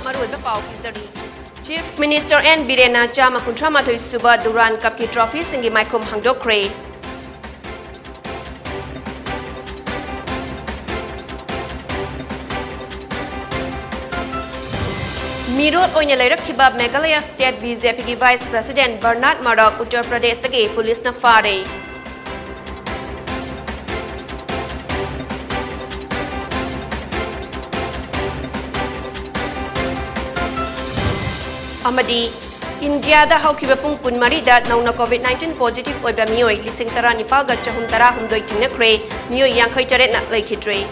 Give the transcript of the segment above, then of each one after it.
maruiba pau pisari. Chief Minister N Birena Chama Kuntramathoi Suba Duran Cup ki trophy singi maikum hangdokre. Mirot oina leirakhiba Meghalaya State BJP ki Vice President Bernard Marak Uttar Pradesh tagi police na fare. Amadi India da haukiba pung kunmari da nauna COVID-19 positive oiba mioi lising tara nipal ga chahum tara humdoi tingnakre mioi yangkhai charet na laikhidre.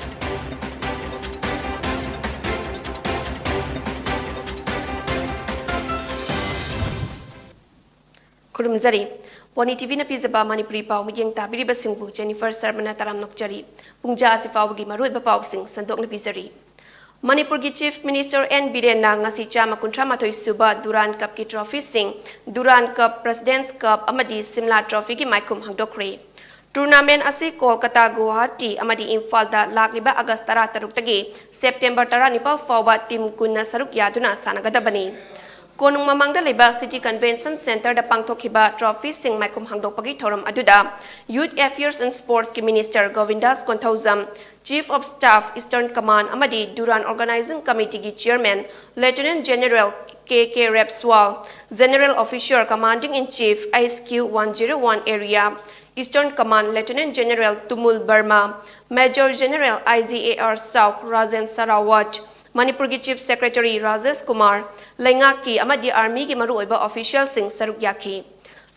Kurumzari Wani TV na pizaba Manipuri pau miyeng tabiri basingbu Jennifer Sarmana taram nokjari pungja asifawagi maruiba pau sing sandok na pizari. Manipur ki Chief Minister N Birena ngasi chama kuntramathoi suba Duran Cup ki trophy sing Duran Cup President's Cup amadi Simla Trophy ki maikum hangdokre. Tournament asi Kolkata Guwahati amadi Imphal da lakliba August 13 tagi September 19 fawba tim kunna saruk yaduna sanagadabani. Konung mamangda leba City Convention Center da pangthokhiba trophy sing maikum hangdokpagi thoram aduda Youth Affairs and Sports ki Minister Govindas Konthaujam, Chief of Staff Eastern Command amadi Duran Organizing Committee ki Chairman Lieutenant General KK Repswal, General Officer Commanding in Chief ISQ 101 Area Eastern Command Lieutenant General Tumul Burma, Major General IGAR South Rajan Sarawat, Manipur ki Chief Secretary Rajesh Kumar, Laingaki amadi Army ki maruoiba official sing saruk yaki.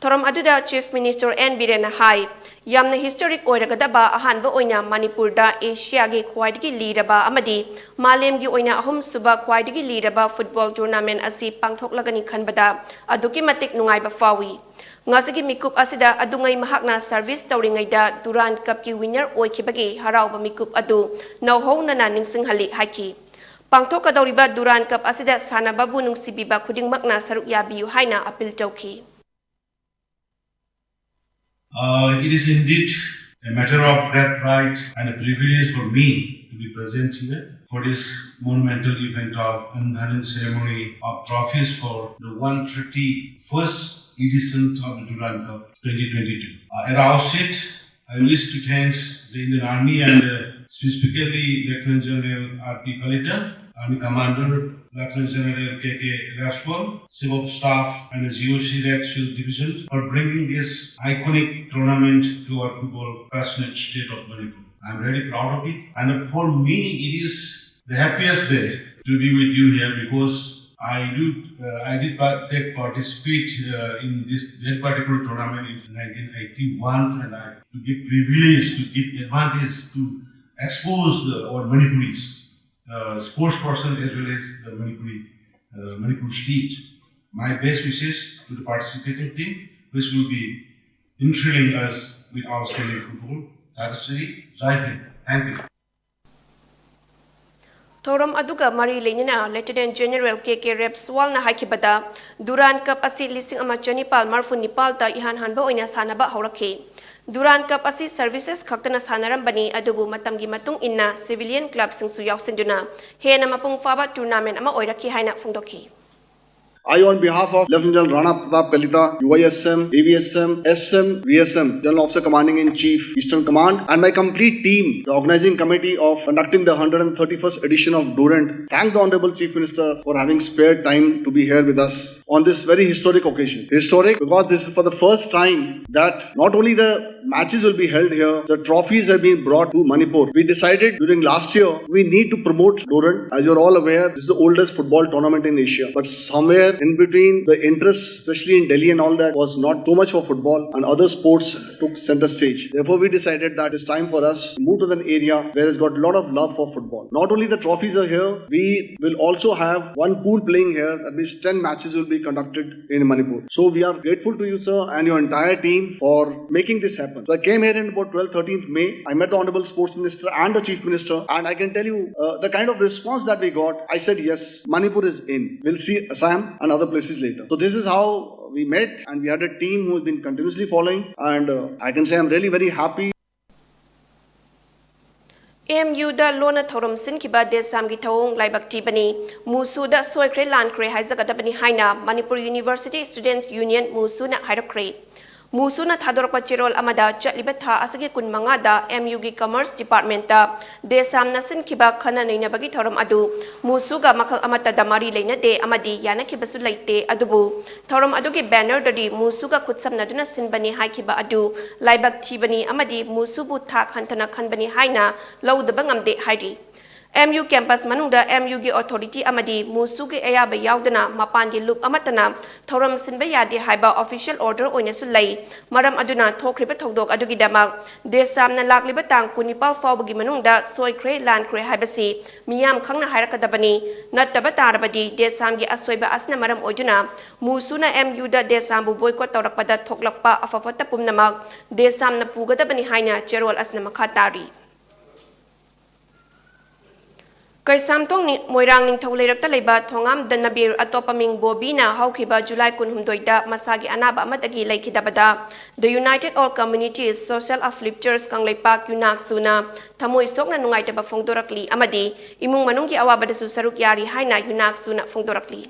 Thoram aduda Chief Minister N Birena hai yamna historic oiragadaba ahanba oina Manipur da Asia gi khwaidigi leadaba amadi malem gi oina ahum suba khwaidigi leadaba football tournament asi pangthoklagani khanbada aduki matik nungaiba fawi. Ngasigi mikup asida adungai mahakna service tawringaida Duran Cup ki winner oikhibagi harauba mikup adu nauhona na ningsinghali haiki. Pangthok kadawriba Duran Cup asida sanababu nungsibiba khudingmakna saruk yabiyu haina appeal tawki. It is indeed a matter of great pride and a privilege for me to be present here for this monumental event of unveiling ceremony of trophies for the 131st edition of the Duran Cup 2022. At our outset, I wish to thank the Indian Army and specifically Lieutenant General R.P. Kalita, Army Commander Lieutenant General KK Repswal, Civil Staff and the GOC Red Shield Division for bringing this iconic tournament to our football passionate state of Manipur. I am very proud of it, and for me it is the happiest day to be with you here because I did participate in this very particular tournament in 1981, and I to give privilege, to give advantage to expose our Manipuris. Sports person as well as the Manipur state. My best wishes to the participating team, which will be enthralling us with outstanding football. That's it. Thank you. Thoram aduga mari lenyana Lieutenant General KK Repswal na haikibada Duran Cup asi listing amachani pal marfun nipal ta ihan hanba oina sanaba haurakhe. Duran Cup asi services khaktana sanarambani adubu matamgi matung inna civilian club singsu yausenduna hena mapung faba tournament ama oirakhi haina phungdokhi. I, on behalf of Lieutenant General Rana Pratap Kalita, UISM, AVSM, SM, VSM, General Officer Commanding in Chief, Eastern Command, and my complete team, the organizing committee of conducting the 131st edition of Durant, thank the Honorable Chief Minister for having spared time to be here with us on this very historic occasion. Historic because this is for the first time that not only the matches will be held here, the trophies have been brought to Manipur. We decided during last year we need to promote Durant. As you're all aware, this is the oldest football tournament in Asia, but somewhere in between, the interest, especially in Delhi and all that, was not too much for football, and other sports took center stage. Therefore, we decided that it's time for us to move to an area where it's got a lot of love for football. Not only the trophies are here, we will also have one pool playing here. At least 10 matches will be conducted in Manipur. So we are grateful to you, sir, and your entire team for making this happen. So I came here in about 12th, 13th May. I met the Honorable Sports Minister and the Chief Minister, and I can tell you the kind of response that we got. I said, yes, Manipur is in. We'll see Assam and other places later. So this is how we met, and we had a team who has been continuously following, and I can say I'm really very happy. MU da lona thorom sin ki ba desam gi thawong laibak ti bani musu da soikre lankre haizaga da bani haina Manipur University Students Union musu na hairakre musu na thadorpa chirol amada chatliba tha asagi kun manga da MU gi Commerce Department da desam na sin ki ba khana neina bagi thorom adu musu ga makhal amata damari leina de amadi yana ki basu laite adubu thorom adu gi banner da di musu ga khutsam na duna sin bani hai ki ba adu laibak ti bani amadi musu bu tha khantana khan bani haina lawda bangam de hairi MU campus manungda MU gi authority amadi musu gi ayaba yaudana mapan gi loop amatana thoram sinba yadi haiba official order oina sulai maram aduna thokriba thodok adugi damak desam na lakliba tang kunipal fawgi manungda soikre lankre haibasi miyam khangna hairakadabani nattaba tarabadi desam gi asoiba asna maram oiduna musu na MU da desam bu boycott tawrakpada thoklakpa afafata pumnamak desam na pugadabani haina cherol asna makhatari Kaisam tong ni moirang ning thaulerak ta leiba thongam danabir atopaming bobina haukiba July 16 da masagi anaba amatagi laikidabada the United All Communities Social Uplifters kangleipak yunak suna thamoi sokna nungai taba phongdorakli amadi imung manunggi awabada su saruk yari haina yunak suna phongdorakli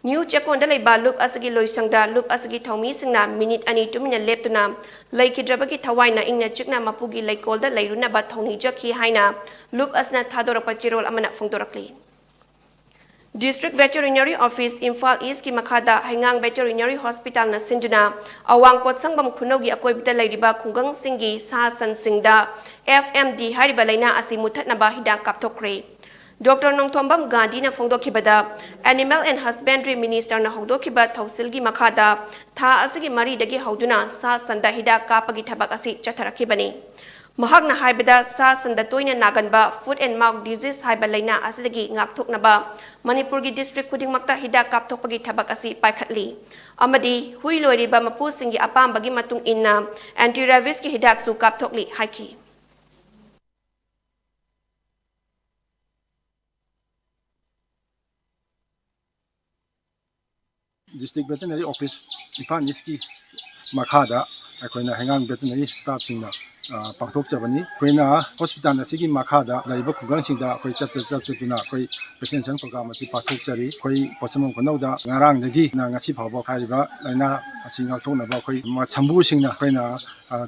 New Chakon da leiba loop asagi loisangda loop asagi thawmi singna minute ani tumina leptuna laikidrabagi thawaina ingna chikna mapugi laikolda lairuna ba thawni jakhi haina loop asna thadorapa chirol amana phongdorakli District Veterinary Office Imphal East ki makhada Haingang Veterinary Hospital na sinjuna awangpot sangbam khunogi akoibita lairiba khungang singi sa san singda FMD hariba laina asi muthatna ba hidak kapthokre Dr. Nongthombam Gandhi na phongdokhibada Animal and Husbandry Minister na hongdokhiba thausilgi makhada tha asigi mari dagi hauduna sa sanda hida kapagi thabak asi chatharakhibani mahakna haibada sa sanda toina naganba foot and mouth disease haiba laina asidagi ngakthoknaba Manipur gi district khuding makta hida kapthokpagi thabak asi paikhatli amadi hui loiriba mapu singi apambagi matung inna anti rabies ki hidak su kapthokli haiki District Veterinary Office Imphal East ki makhada akoina Haingang Veterinary staff singna pangthok chabani koina hospital asigi makhada laiba khugang singda akoi chatuna akoi patient sang program asi pathok chari koi pochamong konauda ngarang dagi na ngasi phawba khaiba laina asi ngakthokna ba koi chambu singna koina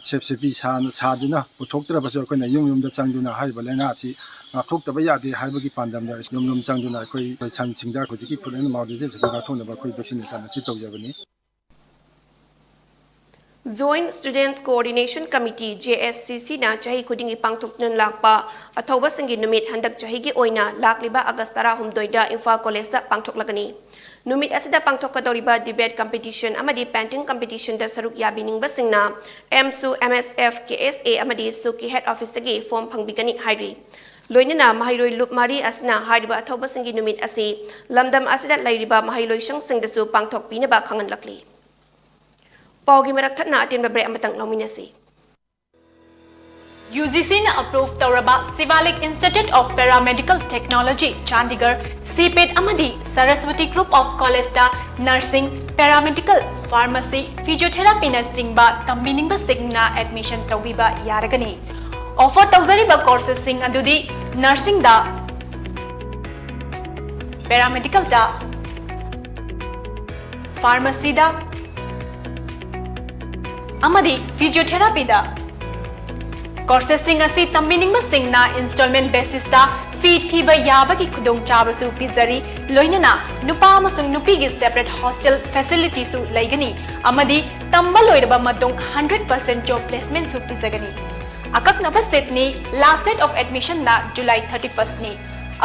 sepsepi saduna puthoktra baso koina yumda changduna haiba laina asi ngakthokta ba yade haibagi pandamda yumlum changduna koi chan singda khojiki pulen mawde jaga thona ba koi vaccination asi tawjabani Joint Students Coordination Committee JSCC na chahi khudingi pangthoknan lakpa athoba singi numit handak chahi gi oina lakliba August 16 da Imphal College da pangthoklagani numit asida pangthokadoriba debate competition amadi painting competition da saruk yabining basingna MSU MSF KSA amadi suki head office dagi form phangbigani hairi loinana mahairoi lup mari asna hariba athoba singi numit asi lamdam asida lairiba mahailoi sang singdasu pangthok pina ba khangan lakli Paugi merak thatna atin babre amatang nominasi UGC na approved Tauraba Sivalik Institute of Paramedical Technology Chandigarh CPET amadi Saraswati Group of College da Nursing Paramedical Pharmacy Physiotherapy na chingba tambiningba singna admission tawbiba yaragani offer tawzariba courses sing adudi nursing da paramedical da pharmacy da amadi physiotherapy da courses sing asi tambiningba singna installment basis da fee thiba yabagi khudong chabasu pizari loinana nupa amasung nupi gi separate hostel facility su laigani amadi tamba loiraba matung 100% job placement su pizagani akaknaba set ni last date of admission na July 31st ni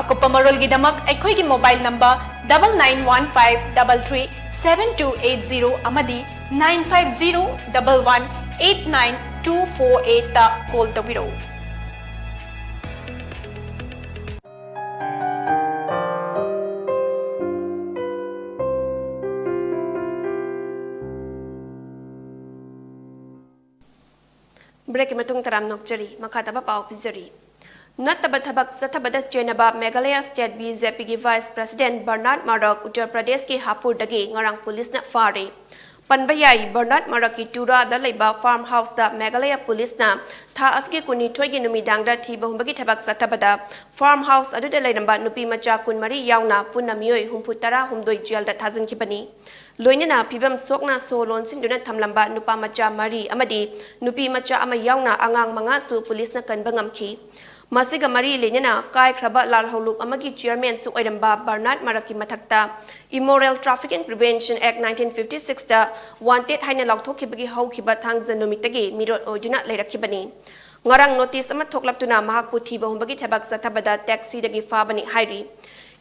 akupa marol gi damak aikhoi gi mobile number 9915337280 amadi 9501189248 ta call tawiro break matung taram nokjari makhataba pau pizari Nataba thabak sathabada chenaba Meghalaya State BJP ki Vice President Bernard Marok Uttar Pradesh ki Hapur dagi ngarang police na fari Panbayai Bernard Maraki Tura da Leba Farmhouse da Meghalaya Police na Tha Aski Kuni Toigi Numidang da Thiba Humbagi Tabak Satabada Farmhouse Adu de Lainamba Nupi Macha Kun Mari Yauna Punna Mioi Humputara Humdoi Jail da Tazan Kipani Loinana Pibam Sokna Solon Sinduna Tamlamba Nupa Macha Mari Amadi Nupi Macha Ama Yauna Angang Mangasu Police na Kanbangamki Masiga Mari Lenina Kai Kraba Lal Holuk Amagi Chairman Su Oidamba Bernard Maraki Matakta Immoral Trafficking Prevention Act 1956 da wanted haina lautokibagi haukiba thangjan numitagi mirot oiduna leirakibani ngarang notice ama thoklaptuna mahakpu thiba humbagi thabak sathabada taxi dagi fabani hairi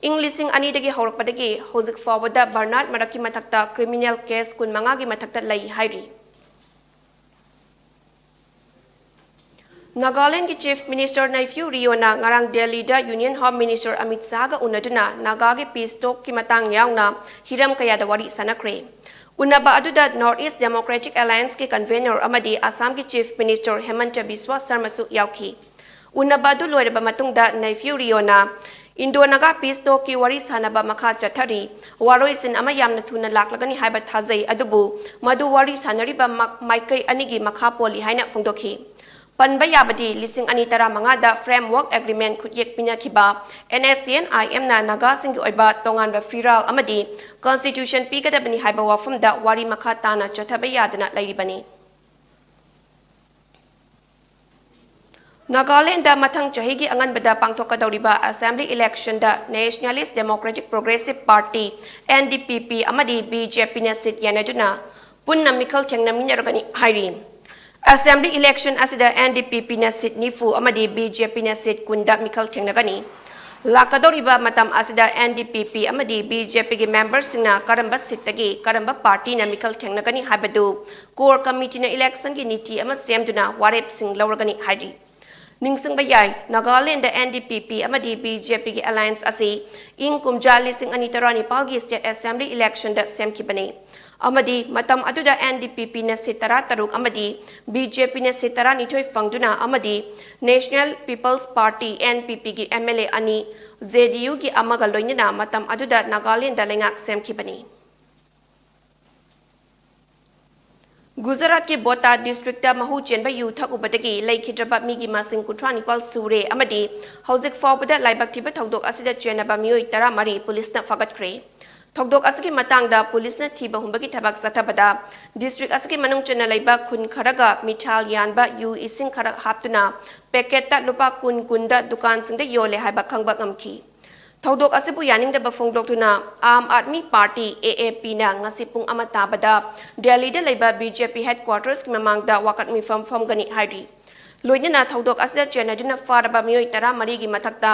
Englising ani dagi haurakpadagi hojik fawada Bernard Maraki matakta criminal case kun mangagi matakta lai hairi Nagaland ki Chief Minister Nephew Riona ngarang Delhi da Union Home Minister Amit Shah ga unaduna Naga gi peace talk ki matang yauna hiram kaya da wari sanakre Unaba aduda North East Democratic Alliance ki convener amadi Assam ki Chief Minister Hemanta Biswa Sarma su yauki Unaba adu loiraba matungda Nephew Riona Indo Naga peace talk ki wari sanaba makha chathari waroisin ama yamna thuna laklagani haiba thazai adubu madu wari sanariba maikai anigi makha poli haina phongdokhi Panbayabadi lising anitara mangada framework agreement kutyek pinakiba NSCNIM na naga singi oiba tongan ba firal amadi constitution pigadabani haiba wafum da wari makata na chothabayadana lairibani Nagaland da mathang chahigi angan bada pangthokadawriba assembly election da Nationalist Democratic Progressive Party NDPP amadi BJP na sit yanaduna punna mikal thengnaminaragani hairi Assembly election asida NDPP na sit nifu amadi BJP na sit kunda mikal thengnagani lakadoriba matam asida NDPP amadi BJP gi members singna karamba sittagi karamba party na mikal thengnagani habadu core committee na election gi niti ama semduna warep sing lawragani haidi ningsing bayai Nagaland da NDPP amadi BJP gi alliance asi ing kumjali sing anitarani palgi state assembly election da semkibani Amadi matam aduda NDPP na sitara taruk amadi BJP na sitara nitoy fangduna amadi National People's Party NPP gi MLA ani ZDU gi amagaloy na matam aduda Nagaland dalengak semkibani Gujarat ki Bota district da mahu chenba yuthak ubadagi laikhidraba migi masing kuthani pal sure amadi hojik fawbada laibak thiba thongdok asida chenaba mioi tara mari police na fagat kre Thokdok asaki matangda police na thiba humbagi thabak satabada district asaki manung chena laiba khun kharaga mithal yanba yu ising kharak haptuna packet ta lupa kun kunda dukan singda yole haiba khangba ngamki Thokdok asibu yaning da bafongdok tuna Aam Aadmi Party AAP na ngasi pung amata bada Delhi da laiba BJP headquarters ki mamangda wakat mi fam gani hairi Loinana Thokdok asda chena duna faraba mioi tara mari gi mathakta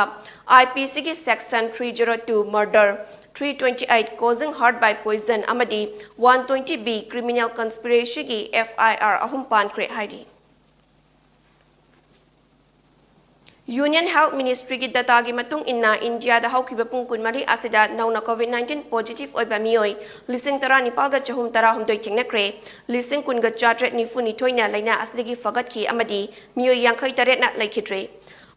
IPC gi section 302 murder 328 causing heart by poison amadi 120B criminal conspiracy gi FIR ahum pankre hairi Union Health Ministry gi data gi matung inna India da haukiba pung kunmari asida nauna COVID-19 positive oiba mioi lising tara nipal ga chahum tara humdoi thengnakre lising kun ga chatret ni funi thoina laina asdigi fagat ki amadi mioi yangkhai taret na laikhitre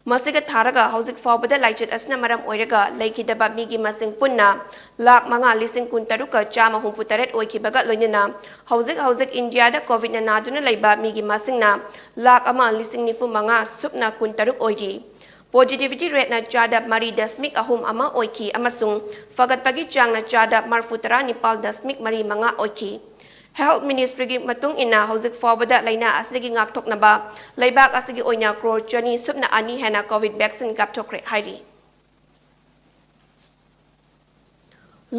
Masiga tharaga hojik fawbada laichet asna maram oiraga laikidaba migi masing punna lak manga lising kun taruka chama humputaret oikibaga loinana hojik India da covid na naduna laiba migi masing na lak ama lising nifu manga supna kun taruk oigi positivity rate na chada mari dasmik ahum ama oiki amasung fagat pagi chang na chada marfutara nipal dasmik mari manga oiki Health Ministry gi matung ina hojik fawbada laina asdigi ngakthok naba laibak asdigi oina crore chani supna ani hena covid vaccine kapthokre hairi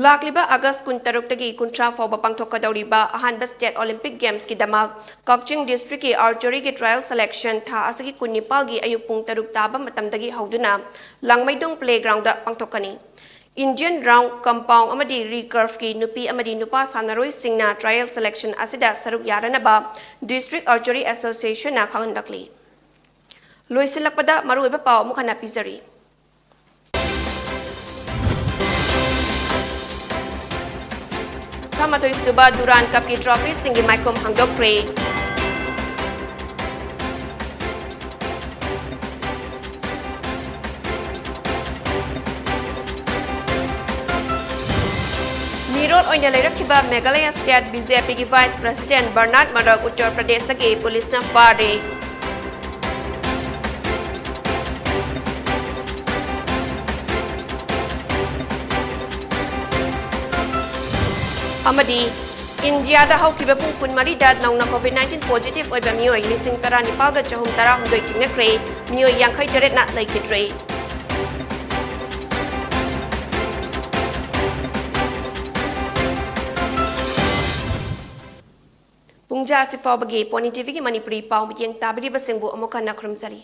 Lakliba August kun taruk tagi kuntra fawba pangthokadawriba ahanba state Olympic Games ki damak Kakching district ki archery ki trial selection tha asagi kunipal gi ayuk pung taruk taba matamdagi hauduna langmaidong playground da pangthokani Indian round compound amadi recurve ki nupi amadi nupa sanaroi singna trial selection asida saruk yaranaba district archery association na khangandakli loisilakpada maruiba paw mukhana pizari Ramatoi suba duran cup ki trophy singi maikom hangdokre ꯃꯤꯔꯣꯜ ꯑꯣꯏꯅ ꯂꯩꯔꯛꯈꯤꯕ Meghalaya state BJPꯒꯤ vice president ꯕꯔꯅꯥꯗ ꯃꯔꯛ ꯎꯠꯇꯔ ꯄ꯭ꯔꯗꯦꯁꯇꯒꯤ ꯄꯨꯂꯤꯁꯅ ꯐꯥꯔꯦ꯫ ꯑꯃꯗꯤ ꯏꯟꯗꯤꯌꯥꯗ ꯍꯧꯈꯤꯕ ꯄꯨꯡ 14ꯗ ꯅꯧꯅ COVID-19 ꯄꯣꯖꯤꯇꯤꯚ ꯑꯣꯏꯕ ꯃꯤꯑꯣꯏ 19,900 ꯊꯦꯡꯅꯈ꯭ꯔꯦ, ꯃꯤꯑꯣꯏ 58ꯅ ꯂꯩꯈꯤꯗ꯭ꯔꯦ꯫ ꯄꯨꯡꯖꯥ ꯑꯁꯤ ꯐꯥꯎꯕꯒꯤ ꯄꯣꯅꯤ ꯇꯤꯚꯤꯒꯤ ꯃꯅꯤꯄꯨꯔꯤ ꯄꯥꯎ ꯃꯤꯠꯌꯦꯡ ꯇꯥꯕꯤꯔꯤꯕꯁꯤꯡꯕꯨ ꯑꯃꯨꯛ ꯍꯟꯅ ꯈꯨꯔꯨꯝꯖꯔꯤ꯫